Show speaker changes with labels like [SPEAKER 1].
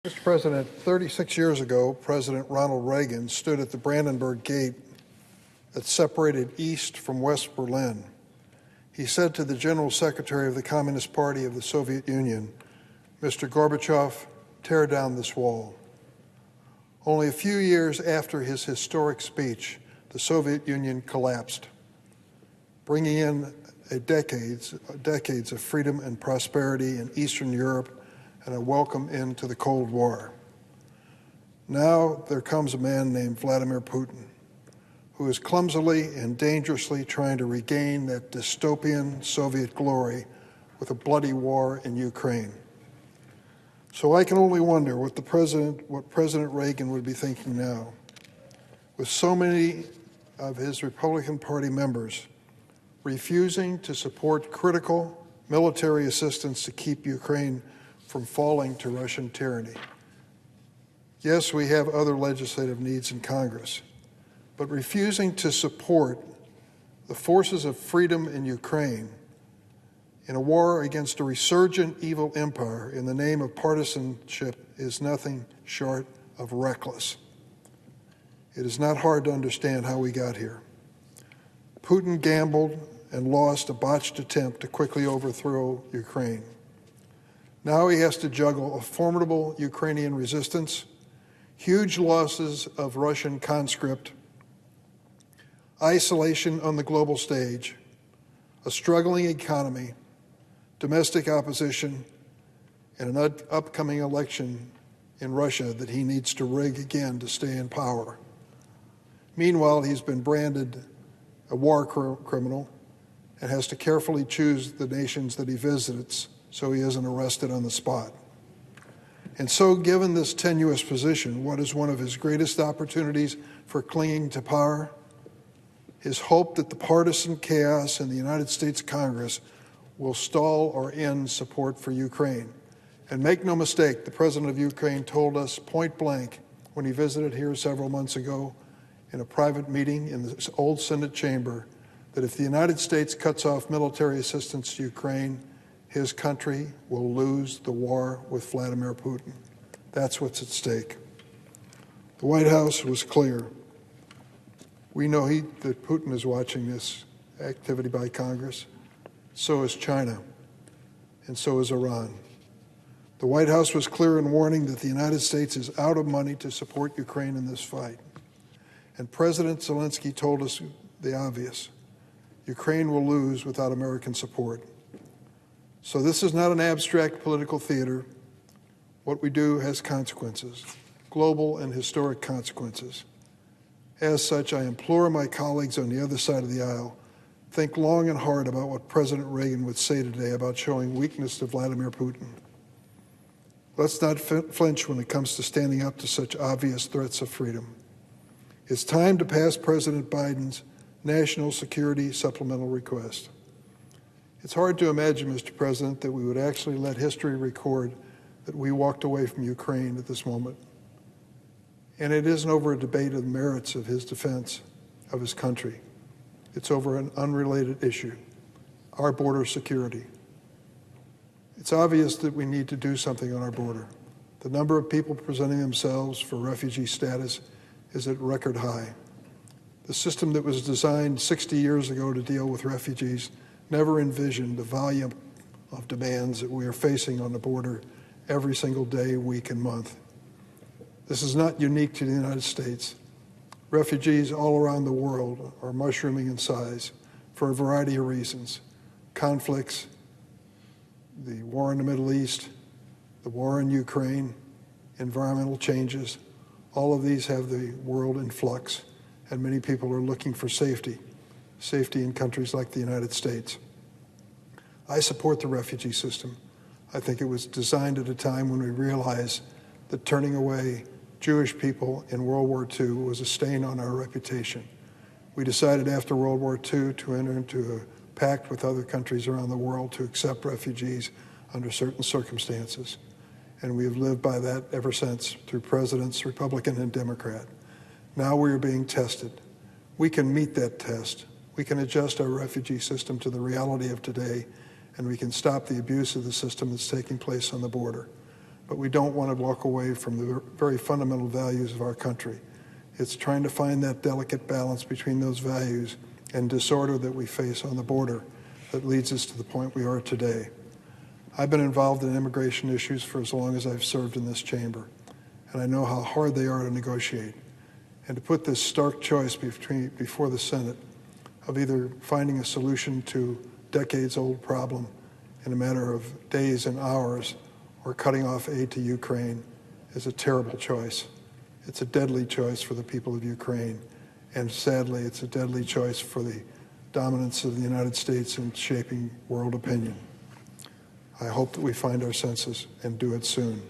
[SPEAKER 1] Mr. President, 36 years ago, President Ronald Reagan stood at the Brandenburg Gate that separated East from West Berlin. He said to the General Secretary of the Communist Party of the Soviet Union, "Mr. Gorbachev, tear down this wall." Only a few years after his historic speech, the Soviet Union collapsed, bringing in decades of freedom and prosperity in Eastern Europe and a welcome end to the Cold War. Now there comes a man named Vladimir Putin, who is clumsily and dangerously trying to regain that dystopian Soviet glory with a bloody war in Ukraine. So I can only wonder what President Reagan would be thinking now, with so many of his Republican Party members refusing to support critical military assistance to keep Ukraine from falling to Russian tyranny. Yes, we have other legislative needs in Congress, but refusing to support the forces of freedom in Ukraine in a war against a resurgent evil empire in the name of partisanship is nothing short of reckless. It is not hard to understand how we got here. Putin gambled and lost a botched attempt to quickly overthrow Ukraine. Now he has to juggle a formidable Ukrainian resistance, huge losses of Russian conscript, isolation on the global stage, a struggling economy, domestic opposition, and an upcoming election in Russia that he needs to rig again to stay in power. Meanwhile, he's been branded a war criminal and has to carefully choose the nations that he visits so he isn't arrested on the spot. And so, given this tenuous position, what is one of his greatest opportunities for clinging to power? His hope that the partisan chaos in the United States Congress will stall or end support for Ukraine. And make no mistake, the president of Ukraine told us point blank when he visited here several months ago in a private meeting in the old Senate chamber that if the United States cuts off military assistance to Ukraine, his country will lose the war with Vladimir Putin. That's what's at stake. The White House was clear. We know that Putin is watching this activity by Congress. So is China, and so is Iran. The White House was clear in warning that the United States is out of money to support Ukraine in this fight. And President Zelensky told us the obvious. Ukraine will lose without American support. So this is not an abstract political theater. What we do has consequences, global and historic consequences. As such, I implore my colleagues on the other side of the aisle, think long and hard about what President Reagan would say today about showing weakness to Vladimir Putin. Let's not flinch when it comes to standing up to such obvious threats of freedom. It's time to pass President Biden's national security supplemental request. It's hard to imagine, Mr. President, that we would actually let history record that we walked away from Ukraine at this moment. And it isn't over a debate of the merits of his defense of his country. It's over an unrelated issue, our border security. It's obvious that we need to do something on our border. The number of people presenting themselves for refugee status is at record high. The system that was designed 60 years ago to deal with refugees never envisioned the volume of demands that we are facing on the border every single day, week, and month. This is not unique to the United States. Refugees all around the world are mushrooming in size for a variety of reasons. Conflicts, the war in the Middle East, the war in Ukraine, environmental changes, all of these have the world in flux, and many people are looking for safety in countries like the United States. I support the refugee system. I think it was designed at a time when we realized that turning away Jewish people in World War II was a stain on our reputation. We decided after World War II to enter into a pact with other countries around the world to accept refugees under certain circumstances. And we have lived by that ever since through presidents, Republican and Democrat. Now we are being tested. We can meet that test. We can adjust our refugee system to the reality of today, and we can stop the abuse of the system that's taking place on the border. but we don't want to walk away from the very fundamental values of our country. It's trying to find that delicate balance between those values and disorder that we face on the border that leads us to the point we are today. I've been involved in immigration issues for as long as I've served in this chamber, and I know how hard they are to negotiate. And to put this stark choice before the Senate of either finding a solution to decades-old problem in a matter of days and hours or cutting off aid to Ukraine is a terrible choice. It's a deadly choice for the people of Ukraine, and sadly, it's a deadly choice for the dominance of the United States in shaping world opinion. I hope that we find our senses and do it soon.